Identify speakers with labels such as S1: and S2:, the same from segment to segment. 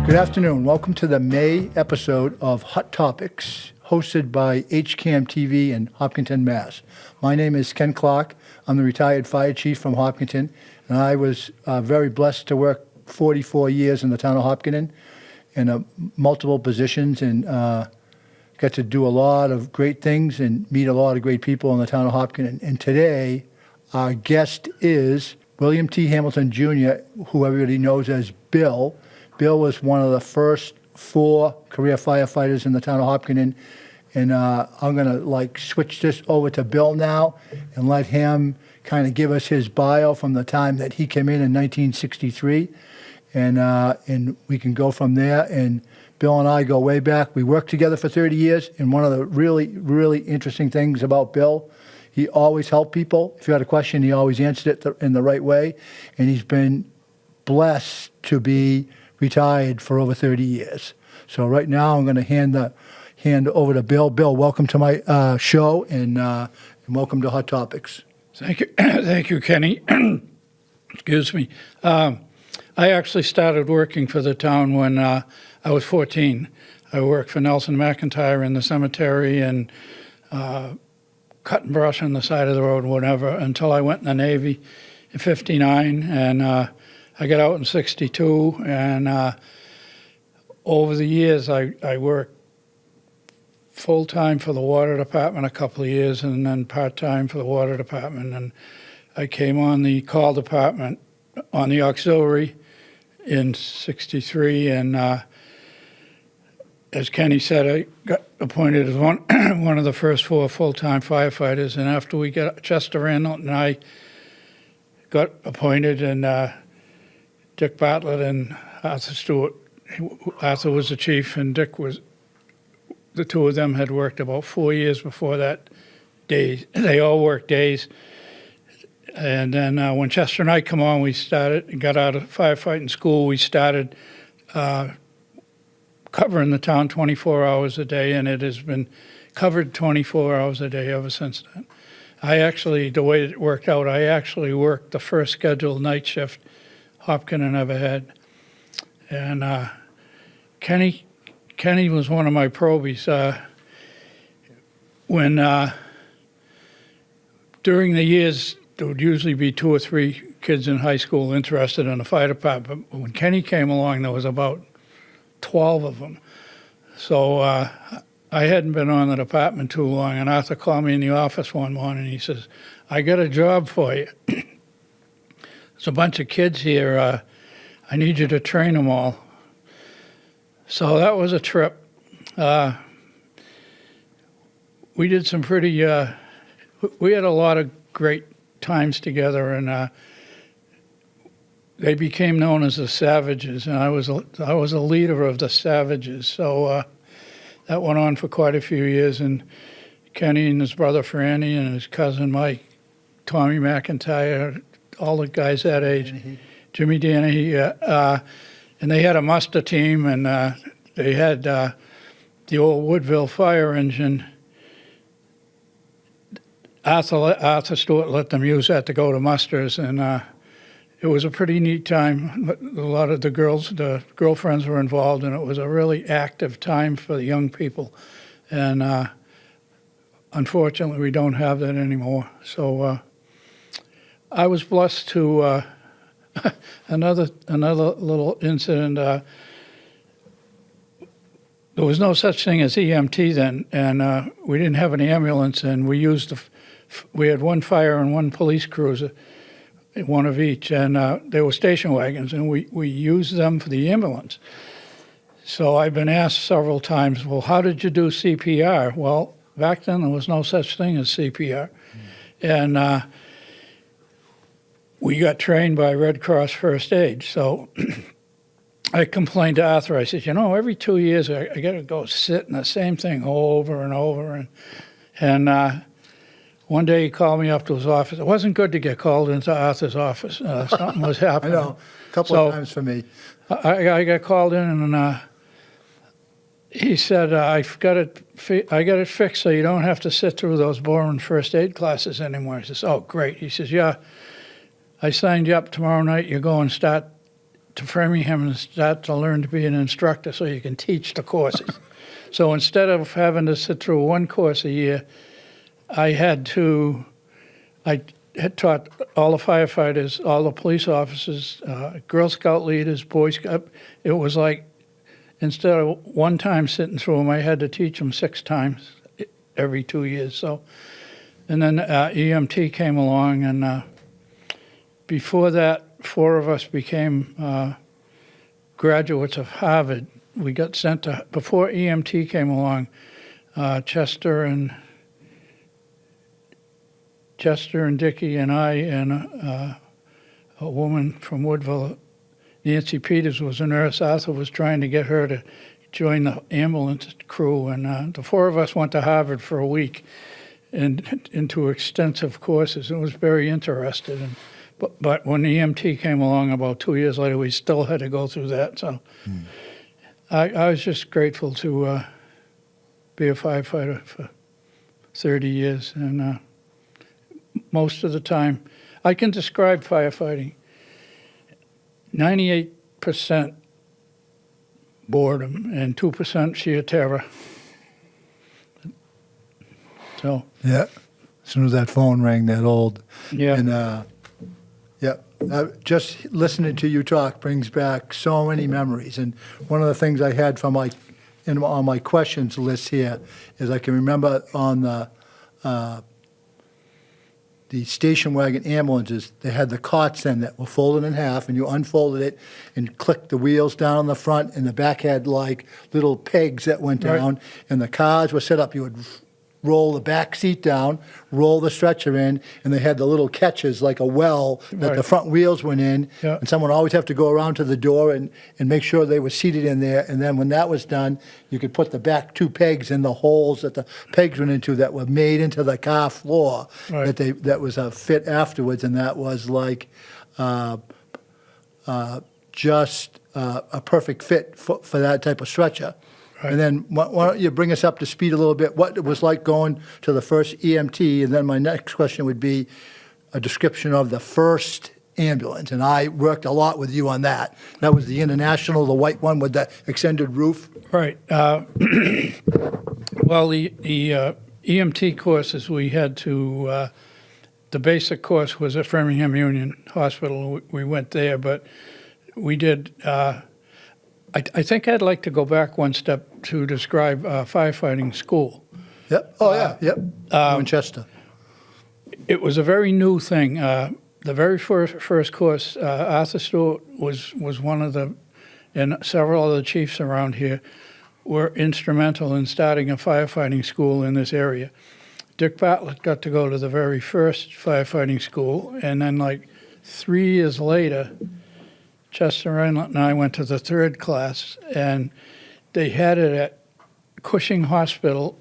S1: Good afternoon. Welcome to the May episode of Hot Topics, hosted by HCAM TV in Hopkinton, Mass. My name is Ken Clark. I'm the retired fire chief from Hopkinton, and I was very blessed to work 44 years in the town of Hopkinton in multiple positions, and got to do a lot of great things and meet a lot of great people in the town of Hopkinton. And today, our guest is William T. Hamilton Jr., who everybody knows as Bill. Bill was one of the first 4 career firefighters in the town of Hopkinton, and I'm going to switch this over to Bill now and let him kind of give us his bio from the time that he came in 1963, and we can go from there. And Bill and I go way back. We worked together for 30 years, and one of the really, really interesting things about Bill, he always helped people. If you had a question, he always answered it in the right way, and he's been blessed to be retired for over 30 years. So right now I'm going to hand over to Bill. Bill, welcome to my show, and welcome to Hot Topics.
S2: Thank you, thank you, Kenny. Excuse me. I actually started working for the town when I was 14. I worked for Nelson McIntyre in the cemetery and cutting brush on the side of the road, whatever, until I went in the Navy in '59, and I got out in '62, and over the years I worked full-time for the water department a couple of years, and then part-time for the water department, and I came on the call department on the auxiliary in '63, and as Kenny said, I got appointed as one of the first 4 full-time firefighters, and after we got Chester Randall and I got appointed, and Dick Bartlett and Arthur Stewart. Arthur was the chief, and Dick was, the two of them had worked about 4 years before that. They all worked days. And then when Chester and I come on, we got out of firefighting school. We started covering the town 24 hours a day, and it has been covered 24 hours a day ever since then. The way it worked out, I actually worked the first scheduled night shift Hopkinton ever had. And Kenny was one of my probies. When during the years, there would usually be 2 or 3 kids in high school interested in the fire department. But when Kenny came along, there was about 12 of them. So I hadn't been on the department too long, and Arthur called me in the office one morning. He says, "I got a job for you. There's a bunch of kids here. I need you to train them all." So that was a trip. We did some pretty, we had a lot of great times together, and they became known as the Savages, and I was a leader of the Savages. So that went on for quite a few years, and Kenny and his brother Franny and his cousin Mike, Tommy McIntyre, all the guys that age, Jimmy Danahy, and they had a muster team, and they had the old Woodville fire engine. Arthur Stewart let them use that to go to musters, and it was a pretty neat time. A lot of the girlfriends were involved, and it was a really active time for the young people. And unfortunately, we don't have that anymore. So I was blessed to another little incident. There was no such thing as EMT then, and we didn't have an ambulance, and we had 1 fire and 1 police cruiser, 1 of each, and they were station wagons, and we used them for the ambulance. So I've been asked several times, well, how did you do CPR? Well, back then there was no such thing as CPR. And we got trained by Red Cross First Aid. So I complained to Arthur. I said, every 2 years I got to go sit in the same thing over and over. And one day he called me up to his office. It wasn't good to get called into Arthur's office. Something was happening.
S1: I know, a couple of times for me.
S2: I got called in, and he said, I got it fixed so you don't have to sit through those boring first aid classes anymore. I says, oh, great. He says, yeah, I signed you up tomorrow night. You go and start to Framingham and start to learn to be an instructor so you can teach the courses. So instead of having to sit through one course a year, I had taught all the firefighters, all the police officers, Girl Scout leaders, Boy Scout. It was like, instead of one time sitting through them, I had to teach them 6 times every 2 years. So, and then EMT came along, and before that, 4 of us became graduates of Harvard. We got sent to, before EMT came along, Chester and Dickie and I and a woman from Woodville, Nancy Peters, was a nurse. Arthur was trying to get her to join the ambulance crew, and the 4 of us went to Harvard for a week and into extensive courses. It was very interesting. But when EMT came along about 2 years later, we still had to go through that. So I was just grateful to be a firefighter for 30 years. And most of the time, I can describe firefighting 98% boredom and 2% sheer terror. So
S1: Yeah. As soon as that phone rang, that old.
S2: yeah.
S1: And just listening to you talk brings back so many memories. And one of the things I had from on my questions list here is I can remember on the station wagon ambulances, they had the cots then that were folded in half, and you unfolded it and clicked the wheels down on the front, and the back had like little pegs that went down,
S2: Right.
S1: and the cars were set up. You would roll the back seat down, roll the stretcher in, and they had the little catches like a well that the
S2: Right.
S1: front wheels went in,
S2: Yeah.
S1: and someone would always have to go around to the door and make sure they were seated in there, and then when that was done, you could put the back 2 pegs in the holes that the pegs went into that were made into the car floor,
S2: Right.
S1: that was a fit afterwards, and that was like just a perfect fit for that type of stretcher.
S2: Right.
S1: And then why don't you bring us up to speed a little bit, what it was like going to the first EMT, and then my next question would be a description of the first ambulance, and I worked a lot with you on that. That was the International, the white one with the extended roof.
S2: Right. Well, the EMT courses we had to, the basic course was at Framingham Union Hospital. We went there, but we did, I think I'd like to go back one step to describe firefighting school.
S1: Yep. Oh, yeah, yep. Winchester.
S2: It was a very new thing. The very first course, Arthur Stewart was one of the, and several other chiefs around here were instrumental in starting a firefighting school in this area. Dick Bartlett got to go to the very first firefighting school, and then like 3 years later, Chester Reinlett and I went to the 3rd class, and they had it at Cushing Hospital.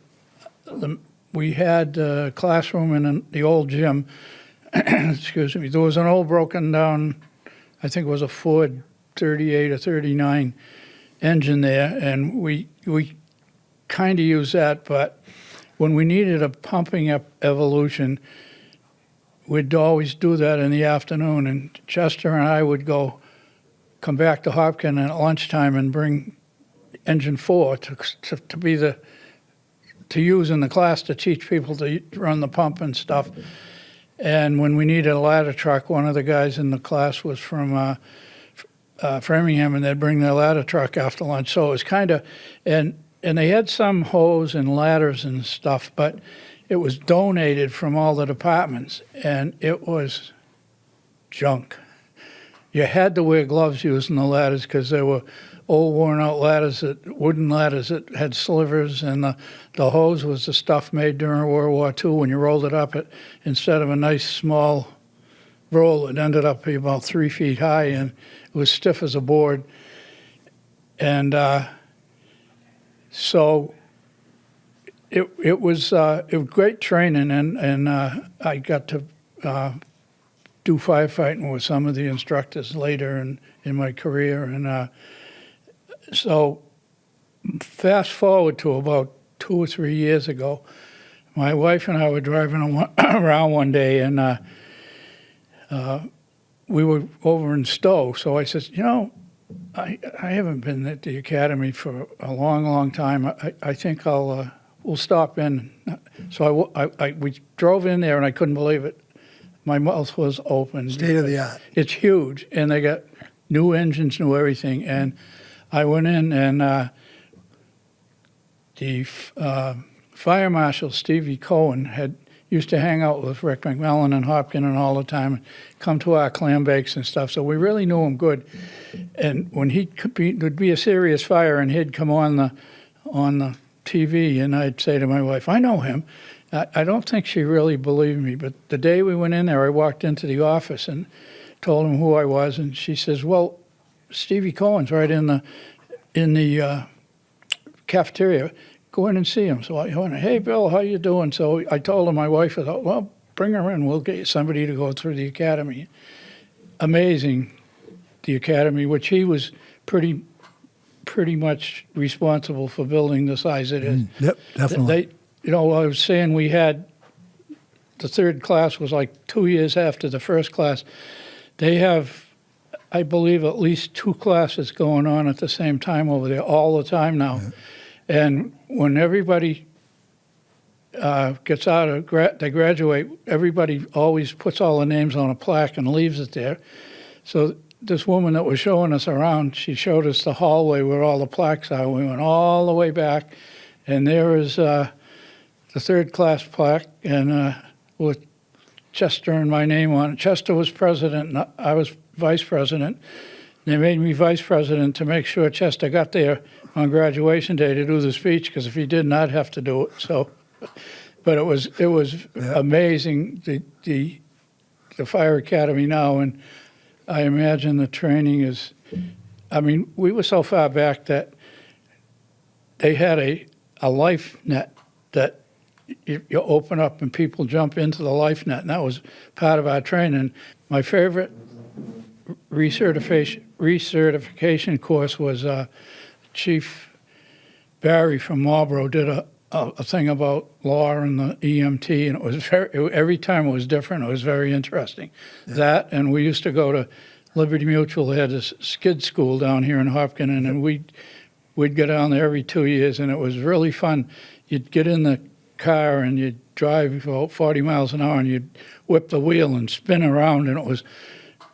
S2: We had a classroom in the old gym. Excuse me. There was an old broken down, I think it was a Ford 38 or 39 engine there, and we kind of used that, but when we needed a pumping up evolution, we'd always do that in the afternoon, and Chester and I would come back to Hopkins at lunchtime and bring engine 4 to be to use in the class to teach people to run the pump and stuff. And when we needed a ladder truck, one of the guys in the class was from Framingham, and they'd bring their ladder truck after lunch. So it was kind of, and they had some hose and ladders and stuff, but it was donated from all the departments, and it was junk. You had to wear gloves using the ladders because they were old worn-out ladders, wooden ladders that had slivers, and the hose was the stuff made during World War II. When you rolled it up, instead of a nice small roll, it ended up being about 3 feet high, and it was stiff as a board. And so it was great training, and I got to do firefighting with some of the instructors later in my career. And so fast forward to about 2 or 3 years ago, my wife and I were driving around one day, and we were over in Stowe. So I said, I haven't been at the academy for a long, long time. I think we'll stop in. So we drove in there and I couldn't believe it. My mouth was open.
S1: State of the art.
S2: It's huge, and they got new engines, new everything. And I went in, and the fire marshal, Stevie Cohen, used to hang out with Rick McMillan and Hopkins and all the time, and come to our clam bakes and stuff. So we really knew him good. And when there'd be a serious fire, and he'd come on the TV, and I'd say to my wife, "I know him." I don't think she really believed me, but the day we went in there, I walked into the office and told him who I was, and she says, "Well, Stevie Cohen's right in the cafeteria. Go in and see him." So I went, "Hey, Bill, how you doing?" So I told him, my wife, I thought, "Well, bring her in. We'll get you somebody to go through the academy." Amazing, the academy, which he was pretty much responsible for building the size it is.
S1: Yep, definitely.
S2: I was saying we had, the third class was like 2 years after the first class. They have, I believe, at least 2 classes going on at the same time over there all the time now.
S1: Yeah.
S2: And when everybody gets out of, they graduate, everybody always puts all the names on a plaque and leaves it there. So this woman that was showing us around, she showed us the hallway where all the plaques are. We went all the way back, and there is the third class plaque, and with Chester and my name on it. Chester was president, and I was vice president. They made me vice president to make sure Chester got there on graduation day to do the speech, because if he didn't, I'd have to do it. So, but it was amazing, the fire academy now, and I imagine the training is. I mean, we were so far back that they had a life net that you open up and people jump into the life net, and that was part of our training. My favorite recertification course was Chief Barry from Marlboro did a thing about law and the EMT, and it was every time it was different. It was very interesting. Yeah. That, and we used to go to Liberty Mutual. They had this skid school down here in Hopkins, and we'd go down there every 2 years, and it was really fun. You'd get in the car and you'd drive about 40 miles an hour, and you'd whip the wheel and spin around, and it was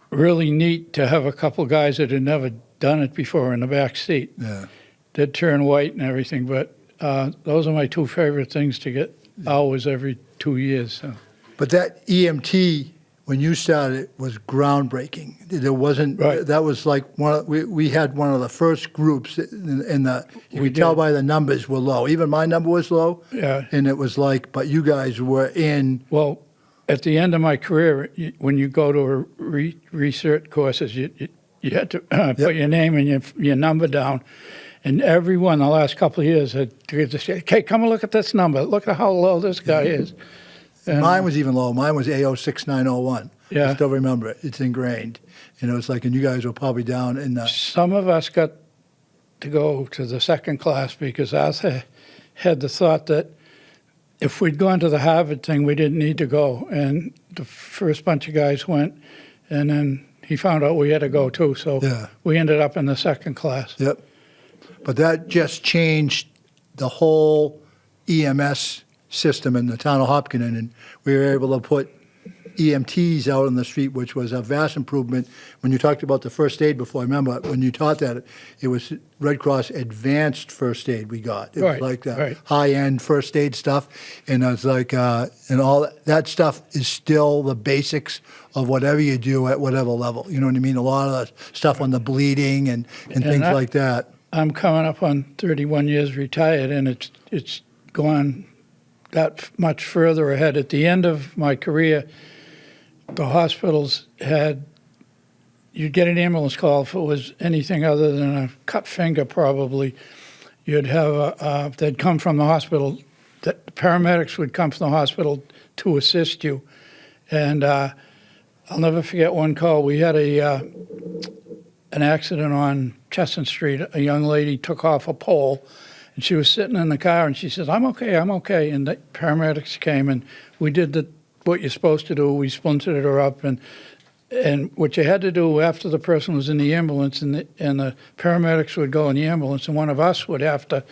S2: really neat to have a couple guys that had never done it before in the back seat. Yeah. They'd turn white and everything, but those are my 2 favorite things to get hours every 2 years. So.
S1: But that EMT, when you started, was groundbreaking. There wasn't,
S2: right.
S1: That was like we had one of the first groups in the, you could tell by the numbers were low. Even my number was low. Yeah. And it was like, but you guys were in.
S2: Well, at the end of my career, when you go to a research courses, you had to put your name and your number down. And everyone the last couple of years had to say, "Okay, come and look at this number. Look at how low this guy is." And
S1: mine was even low. Mine was AO6901.
S2: Yeah.
S1: I still remember it. It's ingrained. It's like, and you guys were probably down in the.
S2: Some of us got to go to the second class because Arthur had the thought that if we'd gone to the Harvard thing, we didn't need to go. And the first bunch of guys went, and then he found out we had to go too. So we ended up in the second class.
S1: Yep. But that just changed the whole EMS system in the town of Hopkins, and we were able to put EMTs out on the street, which was a vast improvement. When you talked about the first aid before, I remember when you taught that, it was Red Cross advanced first aid we got. It was like the high-end first aid stuff, and it was like, and all that stuff is still the basics of whatever you do at whatever level. You know what I mean? A lot of the stuff on the bleeding and things like that.
S2: I'm coming up on 31 years retired, and it's gone that much further ahead. At the end of my career, the hospitals you'd get an ambulance call if it was anything other than a cut finger probably. You'd have, they'd come from the hospital, the paramedics would come from the hospital to assist you. And I'll never forget one call. We had an accident on Chestnut Street. A young lady took off a pole, and she was sitting in the car, and she said, I'm okay. And the paramedics came, and we did what you're supposed to do. We splintered her up, and And what you had to do after the person was in the ambulance, and the paramedics would go in the ambulance, and one of us would have to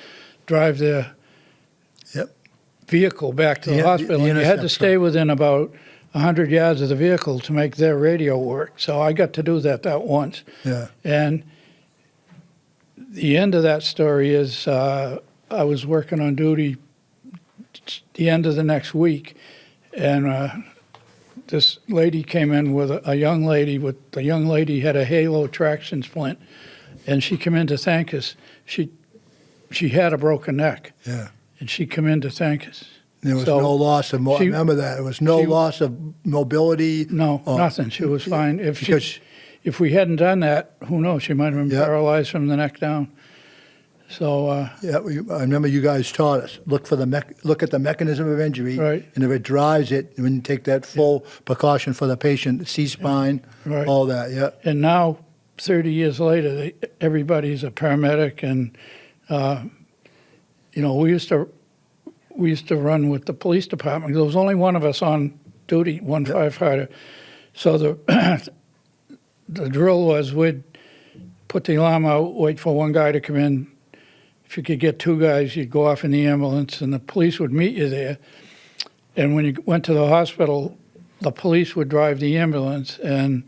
S2: drive their
S1: Yep.
S2: vehicle back to the
S1: The-
S2: hospital,
S1: the
S2: and you had to
S1: intercept
S2: stay within about 100 yards of the vehicle to make their radio work. So I got to do that once.
S1: Yeah.
S2: And the end of that story is I was working on duty the end of the next week, and this lady came in with a young lady. The young lady had a halo traction splint, and she came in to thank us. She had a broken neck,
S1: Yeah.
S2: and she came in to thank us.
S1: There was
S2: So
S1: no loss of, I
S2: she-
S1: remember that. There was no
S2: she-
S1: loss of mobility.
S2: No,
S1: or-
S2: nothing. She was fine.
S1: Because,
S2: If we hadn't done that, who knows? She might have been
S1: Yeah.
S2: paralyzed from the neck down. So
S1: yeah, I remember you guys taught us, look at the mechanism of injury.
S2: Right.
S1: And if it drives it, when you take that full precaution for the patient, C-spine,
S2: Right.
S1: all that, yeah.
S2: and now, 30 years later, everybody's a paramedic, and we used to run with the police department. There was only one of us on duty, one firefighter. So the drill was we'd put the alarm out, wait for one guy to come in. If you could get two guys, you'd go off in the ambulance, and the police would meet you there. And when you went to the hospital, the police would drive the ambulance, and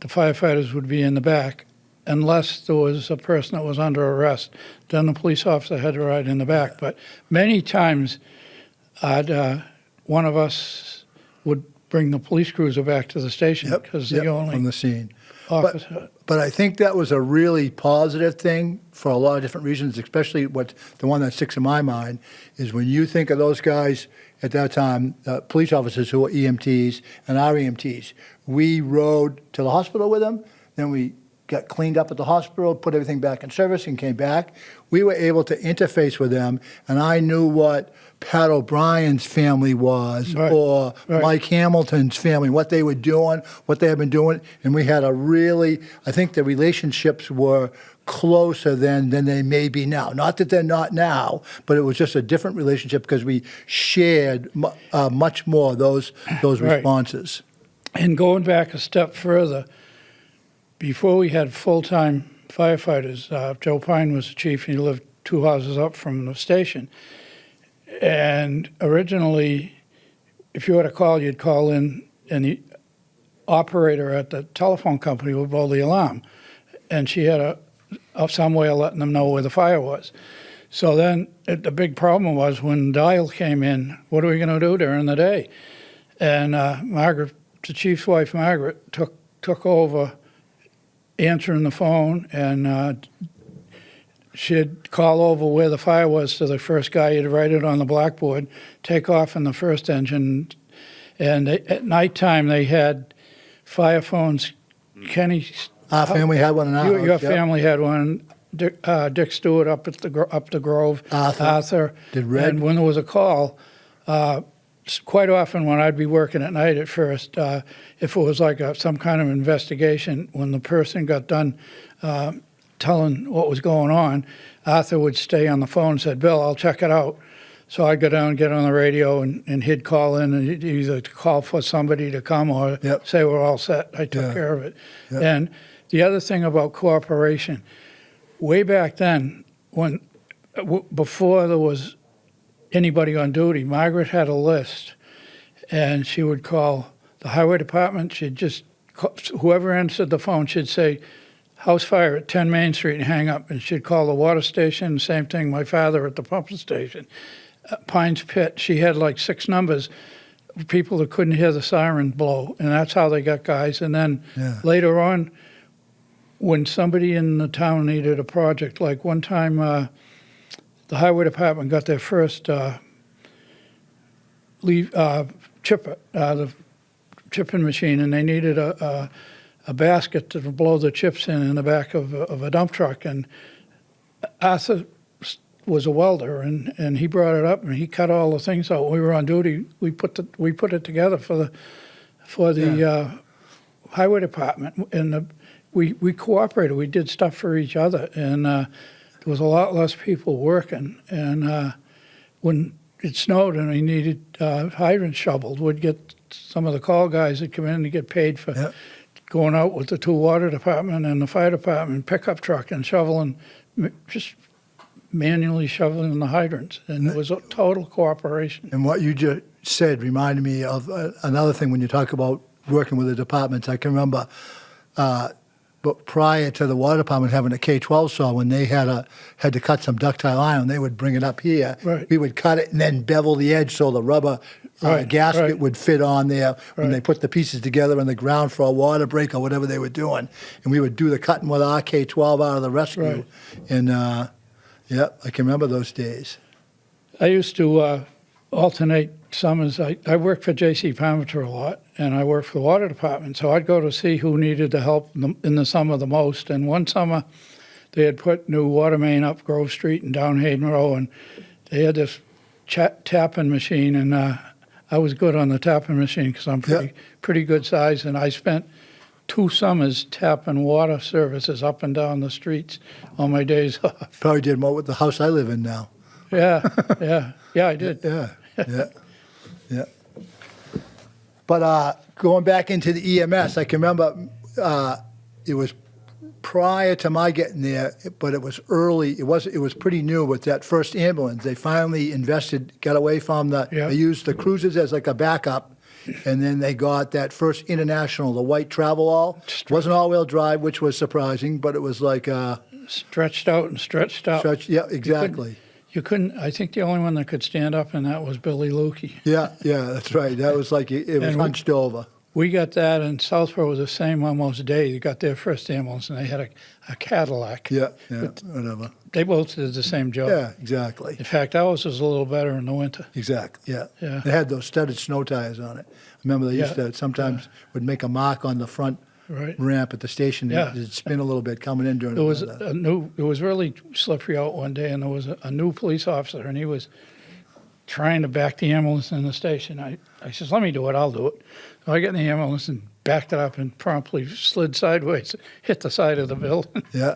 S2: the firefighters would be in the back, unless there was a person that was under arrest. Then the police officer had to ride in the back. But many times, one of us would bring the police cruiser back to the station
S1: Yep,
S2: because
S1: yep,
S2: the only
S1: from the scene.
S2: officer.
S1: But I think that was a really positive thing for a lot of different reasons, especially the one that sticks in my mind is when you think of those guys at that time, police officers who were EMTs and our EMTs. We rode to the hospital with them, then we got cleaned up at the hospital, put everything back in service, and came back. We were able to interface with them, and I knew what Pat O'Brien's family was,
S2: Right,
S1: or
S2: right.
S1: Mike Hamilton's family, what they were doing, what they had been doing, and we had I think the relationships were closer than they may be now. Not that they're not now, but it was just a different relationship because we shared much more those
S2: Right.
S1: responses.
S2: And going back a step further, before we had full-time firefighters, Joe Pine was the chief, and he lived 2 houses up from the station. And originally, if you had a call, you'd call in, and the operator at the telephone company would blow the alarm. And she had some way of letting them know where the fire was. So then the big problem was when dial came in, what are we going to do during the day? And Margaret, the chief's wife, Margaret, took over answering the phone, and she'd call over where the fire was to the first guy. He'd write it on the blackboard, take off in the first engine, and at nighttime they had fire phones. Kenny,
S1: Our family had one in our house.
S2: your
S1: yep.
S2: family had one. Dick Stewart up the Grove.
S1: Arthur. Did Red.
S2: And when there was a call, quite often when I'd be working at night at first, if it was like some kind of investigation, when the person got done telling what was going on, Arthur would stay on the phone and said, "Bill, I'll check it out." So I'd go down and get on the radio, and he'd call in, and he'd either call for somebody to come or
S1: Yep.
S2: say we're all set. I took
S1: Yeah.
S2: care of it.
S1: Yep.
S2: And the other thing about cooperation, way back then, before there was anybody on duty, Margaret had a list, and she would call the highway department. She'd just whoever answered the phone, she'd say, "House fire at 10 Main Street," and hang up. And she'd call the water station. Same thing. My father at the pumping station, Pines Pit. She had like 6 numbers. People that couldn't hear the siren blow, and that's how they got guys. And then
S1: Yeah.
S2: later on, when somebody in the town needed a project, like one time, the highway department got their first chipper, the chipping machine, and they needed a basket to blow the chips in the back of a dump truck. And Arthur was a welder, and he brought it up, and he cut all the things out. We were on duty. We put it together for the highway department, and we cooperated. We did stuff for each other, and there was a lot less people working. And when it snowed and we needed hydrants shoveled, we'd get some of the call guys that come in to get paid for
S1: Yep.
S2: going out with the 2 water department and the fire department pickup truck and shoveling, just manually shoveling the hydrants. And it was a total cooperation.
S1: And what you just said reminded me of another thing when you talk about working with the departments. I can remember, but prior to the water department having a K-12 saw, when they had to cut some ductile iron, they would bring it up here.
S2: Right.
S1: We would cut it and then bevel the edge so the rubber gasket
S2: right.
S1: would fit on there when
S2: Right.
S1: they put the pieces together in the ground for a water break or whatever they were doing. And we would do the cutting with our K-12 out of the rescue.
S2: Right.
S1: And, yeah, I can remember those days.
S2: I used to alternate summers. I worked for J.C. Parmenter a lot, and I worked for the water department. So I'd go to see who needed the help in the summer the most. And one summer, they had put new water main up Grove Street and down Hayden Row, and they had this tapping machine, and I was good on the tapping machine because I'm pretty good size, and I spent 2 summers tapping water services up and down the streets on my days off.
S1: Probably did more with the house I live in now.
S2: Yeah, I did.
S1: Yeah. But going back into the EMS, I can remember it was prior to my getting there, but it was early. It was pretty new with that first ambulance. They finally got away from they used the cruisers as like a backup, and then they got that first international, the white travel all. It wasn't all-wheel drive, which was surprising, but it was like
S2: stretched out and stretched out.
S1: Yeah, exactly.
S2: You couldn't. I think the only one that could stand up in that was Billy Lukey.
S1: Yeah, that's right. That was like it was hunched over.
S2: We got that, and Southborough was the same almost day. They got their first ambulance, and they had a Cadillac.
S1: Yeah, whatever.
S2: They both did the same job.
S1: Yeah, exactly.
S2: In fact, ours was a little better in the winter.
S1: Exactly, yeah.
S2: Yeah.
S1: They had those studded snow tires on it. I remember they used to sometimes would make a mark on the front ramp at the station.
S2: Yeah.
S1: It'd spin a little bit coming in during
S2: It was
S1: the
S2: it was really slippery out one day, and there was a new police officer, and he was trying to back the ambulance in the station. I says, let me do it, I'll do it. So I got in the ambulance and backed it up and promptly slid sideways, hit the side of the building.
S1: Yeah.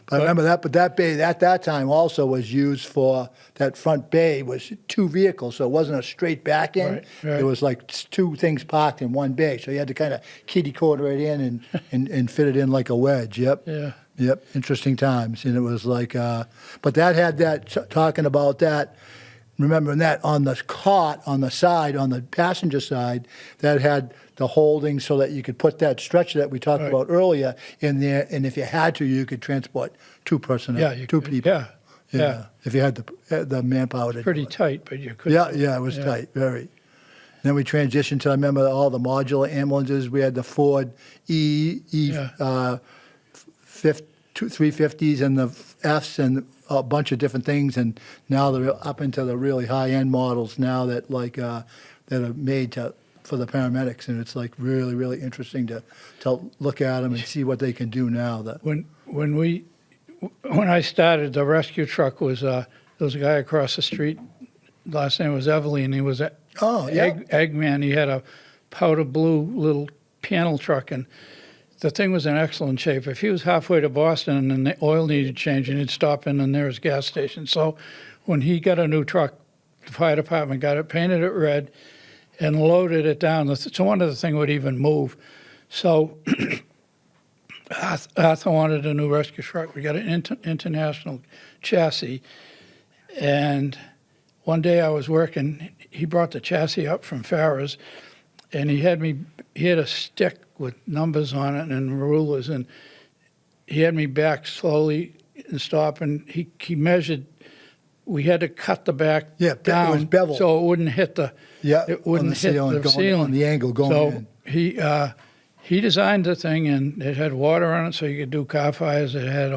S1: But I remember that, but that bay at that time also was used for, that front bay was 2 vehicles, so it wasn't a straight back in.
S2: Right.
S1: It was like 2 things parked in one bay, so you had to kind of kitty corner it in and fit it in like a wedge. Yep.
S2: Yeah.
S1: Yep. Interesting times. And it was like, but that had that, talking about that, remembering that on the cot, on the side, on the passenger side, that had the holding so that you could put that stretcher that we talked about earlier in there, and if you had to, you could transport 2 personnel,
S2: Yeah,
S1: 2 people.
S2: Yeah.
S1: If you had the manpower to
S2: Pretty
S1: do it.
S2: tight, but you could.
S1: Yeah, it was tight, very. Then we transitioned to, I remember all the modular ambulances. We had the Ford E 350s and the Fs and a bunch of different things, and now they're up into the really high-end models now that that are made for the paramedics, and it's like really, really interesting to look at them and see what they can do now.
S2: When I started, the rescue truck was there was a guy across the street. Last name was Everly, and he was Eggman. He had a powder blue little panel truck, and the thing was in excellent shape. If he was halfway to Boston and the oil needed changing, he'd stop in the nearest gas station. So when he got a new truck, the fire department got it, painted it red, and loaded it down. So one of the thing would even move. So Arthur wanted a new rescue truck. We got an international chassis. And one day I was working, he brought the chassis up from Farrah's, and he had a stick with numbers on it and rulers, and he had me back slowly and stop, and he measured. We had to cut the back down,
S1: it was beveled,
S2: so it wouldn't hit the ceiling.
S1: On the angle going in.
S2: So he designed the thing, and it had water on it, so you could do car fires. It had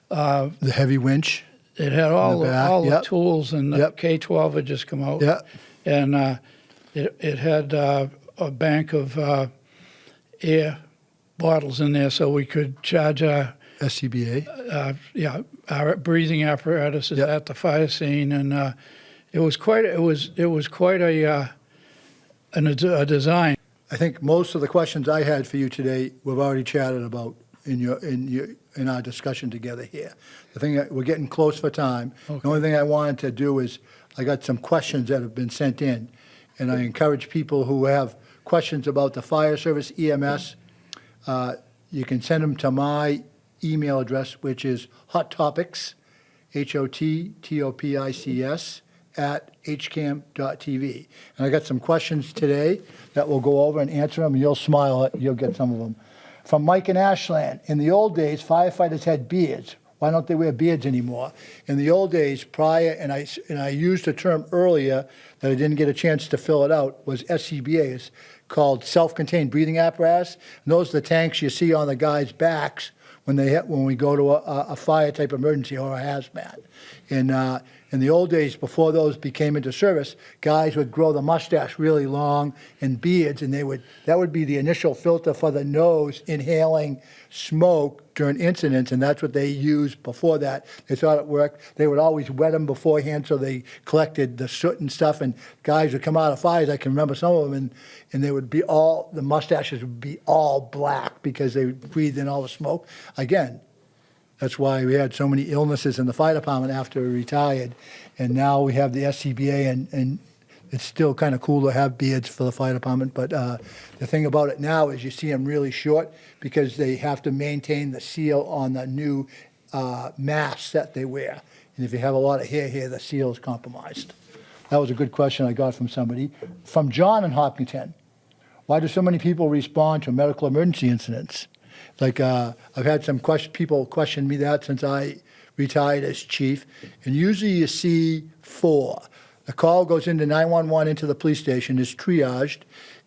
S1: the heavy winch.
S2: It had all the tools, and the K-12 had just come out.
S1: Yeah,
S2: and it had a bank of air bottles in there, so we could charge our
S1: SCBA.
S2: Our breathing apparatus at the fire scene, and it was quite a design.
S1: I think most of the questions I had for you today we've already chatted about in our discussion together here. The thing we're getting close for time. Okay. The only thing I wanted to do is I got some questions that have been sent in, and I encourage people who have questions about the fire service EMS. You can send them to my email address, which is hottopics, HOTTOPICS, @hcam.tv. And I got some questions today that we'll go over and answer them, and you'll smile, you'll get some of them. From Mike in Ashland, in the old days, firefighters had beards. Why don't they wear beards anymore? In the old days, prior, and I used a term earlier that I didn't get a chance to fill it out, was SCBAs, called self-contained breathing apparatus. And those are the tanks you see on the guys' backs when we go to a fire type emergency or a hazmat. In the old days, before those became into service, guys would grow the mustache really long and beards, and that would be the initial filter for the nose inhaling smoke during incidents, and that's what they used before that. They thought it worked. They would always wet them beforehand so they collected the soot and stuff, and guys would come out of fires. I can remember some of them, and they would be the mustaches would be all black because they breathed in all the smoke. Again, that's why we had so many illnesses in the fire department after we retired. And now we have the SCBA, and it's still kind of cool to have beards for the fire department. But the thing about it now is you see them really short because they have to maintain the seal on the new masks that they wear. And if you have a lot of hair here, the seal is compromised. That was a good question I got from somebody. From John in Hopkinton, why do so many people respond to medical emergency incidents? Like, I've had some people question me that since I retired as chief. And usually you see 4. The call goes into 911 into the police station, is triaged,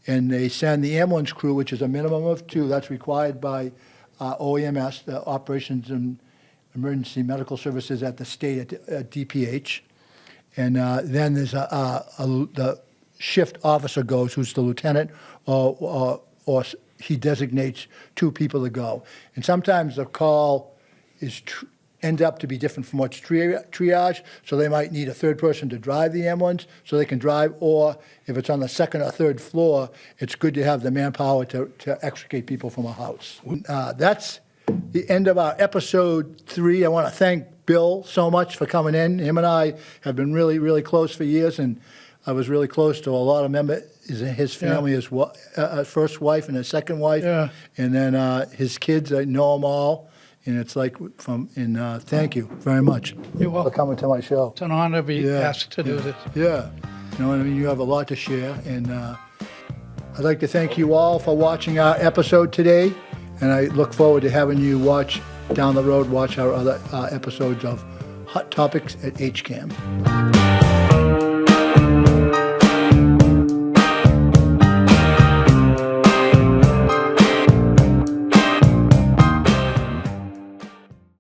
S1: and they send the ambulance crew, which is a minimum of 2. That's required by OEMS, the Operations and Emergency Medical Services at the state at DPH. And then there's the shift officer goes, who's the lieutenant, or he designates 2 people to go. And sometimes the call ends up to be different from what's triage, so they might need a 3rd person to drive the ambulance so they can drive, or if it's on the 2nd or 3rd floor, it's good to have the manpower to extricate people from a house. That's the end of our episode 3. I want to thank Bill so much for coming in. Him and I have been really, really close for years, and I was really close to a lot of members in his family, his first wife and his second wife, and then his kids. I know them all, and it's like thank you very much for coming to my show.
S2: It's an honor to be asked to do this.
S1: Yeah, you know what I mean. You have a lot to share, and I'd like to thank you all for watching our episode today, and I look forward to having you watch our other episodes of Hot Topics at HCAM.